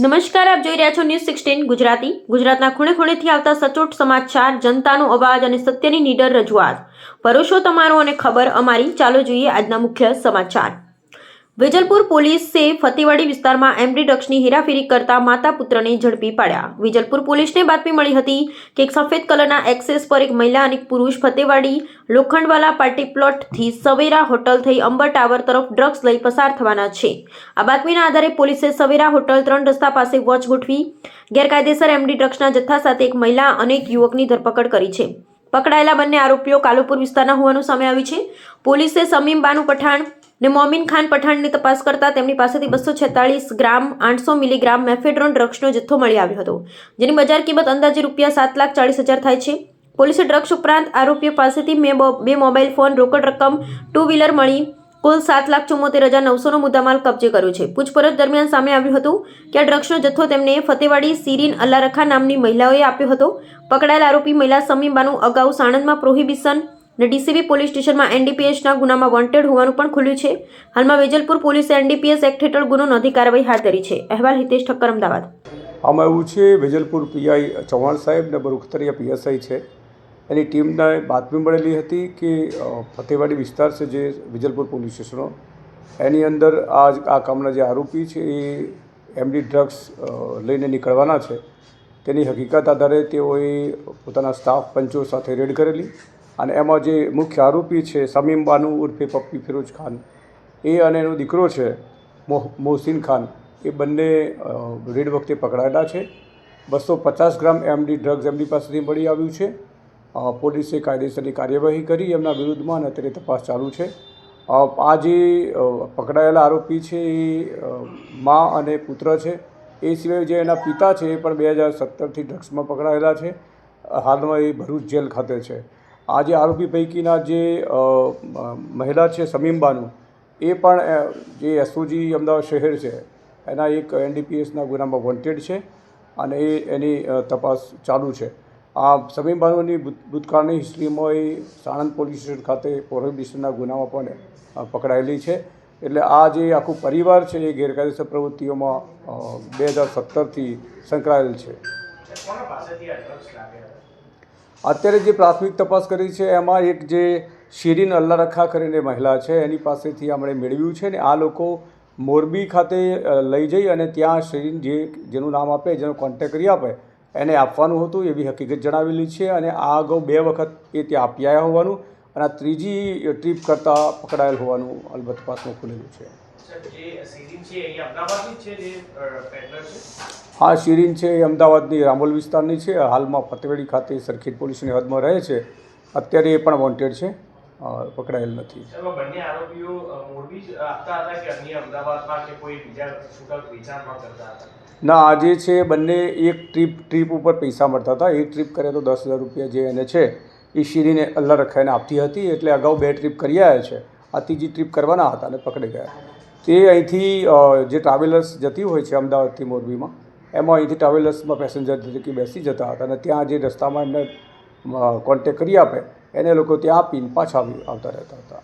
નમસ્કાર, આપ જોઈ રહ્યા છો ન્યૂઝ 16 ગુજરાતી. ગુજરાતના ખૂણે ખૂણેથી આવતા સચોટ સમાચાર, જનતાનો અવાજ અને સત્યની નીડર રજૂઆત. ભરોસો તમારો અને ખબર અમારી. ચાલો જોઈએ આજના મુખ્ય સમાચાર. વેજલપુર પોલીસે ફતેવાડી વિસ્તારમાં એમડી ડ્રગ્સની હેરાફેરી કરતા માતા પુત્રને ઝડપી પાડ્યા. વેજલપુર પોલીસને બાતમી મળી હતી કે એક સફેદ કલરના એક્સેસ પર એક મહિલા અને એક પુરુષ ફતેવાડી લોખંડવાલા પાર્ટી પ્લોટથી સવેરા હોટલ થઈ અંબર ટાવર તરફ ડ્રગ્સ લઈ પસાર થવાના છે. આ બાતમીના આધારે પોલીસે સવેરા હોટલ 3 રસ્તા પાસે વોચ ગોઠવી ગેરકાયદેસર એમડી ડ્રગ્સના જથ્થા સાથે એક મહિલા અને એક યુવકની ધરપકડ કરી છે. પકડાયેલા બંને આરોપીઓ કાલુપુર વિસ્તારના હોવાનું સામે આવ્યું છે. પોલીસે સમીમ બાનુ પઠાણ ને મોમીન ખાન પઠાણની તપાસ કરતા તેમની પાસેથી 246 ગ્રામ 800 મિલીગ્રામ મેફેડ્રોન ડ્રગ્સનો જથ્થો મળી આવ્યો હતો, જેની બજાર કિંમત અંદાજે ₹7,40,000 થાય છે. પોલીસે ડ્રગ્સ ઉપરાંત આરોપીઓ પાસેથી 2 મોબાઈલ ફોન, રોકડ રકમ, 2 વ્હીલર મળી કુલ ₹7,74,900નો મુદ્દામાલ કબજે કર્યો છે. પૂછપરછ દરમિયાન સામે આવ્યું હતું કે આ ડ્રગ્સનો જથ્થો તેમને ફતેવાડી શિરીન અલ્લારખા નામની મહિલાઓએ આપ્યો હતો. પકડાયેલ આરોપી મહિલા સમીમ બાનુ અગાઉ સાણંદમાં પ્રોહિબિશન ને ડીસીબી પોલીસ સ્ટેશનમાં એનડીપીએસના ગુનામાં વોન્ટેડ હોવાનું પણ ખુલ્યું છે. હાલમાં વેજલપુર પોલીસે એનડીપીએસ એક્ટ હેઠળ ગુનો નોંધી કાર્યવાહી હાથ ધરી છે. અહેવાલ હિતેશ ઠક્કર, અમદાવાદ. આમાં એવું છે, વેજલપુર પીઆઈ ચૌહાણ સાહેબ ને બરુખતરિયા પીએસઆઈ છે, એની ટીમને બાતમી મળેલી હતી કે ફતેવાડી વિસ્તાર છે જે વેજલપુર પોલીસ સ્ટેશનો, એની અંદર આ કામના જે આરોપી છે એ એમડી ડ્રગ્સ લઈને નીકળવાના છે. તેની હકીકત આધારે તેઓએ પોતાના સ્ટાફ પંચો સાથે રેડ કરેલી અને એમાં જે મુખ્ય આરોપી છે સમીમ બાનુ ઉર્ફે પપ્પી ફિરોજ ખાન, એ અને એનો દીકરો છે મોહસિન ખાન, એ બંને રેડ વખતે પકડાયેલા છે. 250 ગ્રામ એમડી ડ્રગ્સ એમની પાસેથી મળી આવ્યું છે. પોલીસે કાયદેસરની કાર્યવાહી કરી એમના વિરુદ્ધમાં અને અત્યારે તપાસ ચાલુ છે. આ જે પકડાયેલા આરોપી છે એ મા અને પુત્ર છે. એ સિવાય જે એના પિતા છે એ પણ 2017થી ડ્રગ્સમાં પકડાયેલા છે. હાલમાં એ ભરૂચ જેલ ખાતે છે. આ જે આરોપી પૈકીના જે મહિલા છે સમીમ બાનુ, એ પણ જે એસઓજી અમદાવાદ શહેર છે એના એક એનડીપીએસના ગુનામાં વોન્ટેડ છે અને એની તપાસ ચાલુ છે. આ સમીમ બાનુની ભૂતકાળની હિસ્ટ્રીમાં એ સાણંદ પોલીસ સ્ટેશન ખાતે પ્રોહિબિશનના ગુનામાં પણ પકડાયેલી છે. એટલે આ જે આખું પરિવાર છે એ ગેરકાયદેસર પ્રવૃત્તિઓમાં 2017થી સંકળાયેલ છે. અત્યારે જે પ્રાથમિક તપાસ કરી છે એમાં એક જે શિરીન અલ્લારખા કરીને મહિલા છે એની પાસેથી આપણે મેળવ્યું છે ને આ લોકો મોરબી ખાતે લઈ જઈ અને ત્યાં શિરીન જેનું નામ આપે, જેનો કોન્ટેક્ટ કરી આપે, એને આપવાનું હતું એવી હકીકત જણાવેલી છે. અને આ અગાઉ 2 વખત એ ત્યાં આપી આવ્યા હોવાનું અને આ ત્રીજી ટ્રીપ કરતાં પકડાયેલ હોવાનું અલબત્ત તપાસમાં ખુલેલું છે. હા, શિરીન છે એ અમદાવાદની રામોલ વિસ્તારની છે. હાલમાં ફતેવાડી ખાતે સરખેજ પોલીસની હદમાં રહે છે. અત્યારે એ પણ વોન્ટેડ છે, પકડાયેલ નથી. ના, આજે છે બંને એક ટ્રીપ ઉપર પૈસા મળતા હતા. એક ટ્રીપ કરે તો ₹10,000 જે એને છે એ શિરીને અલ્લારખાને આપતી હતી. એટલે અગાઉ 2 ટ્રીપ કરી આવ્યા છે. આ ત્રીજી ટ્રીપ કરવાના હતા અને પકડી ગયા. તે અહીંથી જે ટ્રાવેલર્સ જતી હોય છે અમદાવાદથી મોરબીમાં, એમાં અહીંથી ટ્રાવેલર્સમાં પેસેન્જર તરીકે બેસી જતા હતા અને ત્યાં જે રસ્તામાં એમને કોન્ટેક્ટ કરી આપે એને લોકો ત્યાં આપીને પાછા આવતા રહેતા હતા.